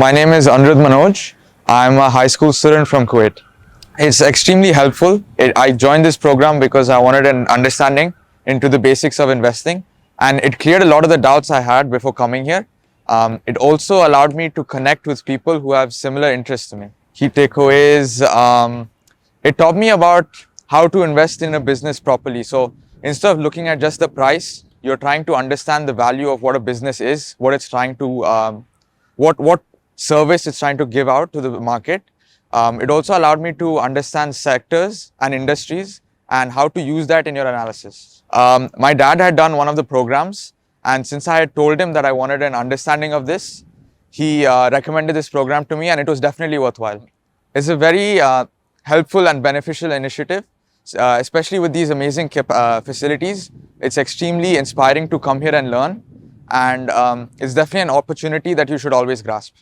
My name is Anirudh Manoj. I'm a high school student from Kuwait. It's extremely helpful. I joined this program because I wanted an understanding into the basics of investing, and it cleared a lot of the doubts I had before coming here. It also allowed me to connect with people who have similar interests to me. Key takeaways, it taught me about how to invest in a business properly. So instead of looking at just the price, you're trying to understand the value of what a business is, what it's trying to, what service it's trying to give out to the market. It also allowed me to understand sectors and industries and how to use that in your analysis. My dad had done one of the programs, and since I had told him that I wanted an understanding of this, he recommended this program to me, and it was definitely worthwhile. It's a very helpful and beneficial initiative, especially with these amazing facilities. It's extremely inspiring to come here and learn, and it's definitely an opportunity that you should always grasp.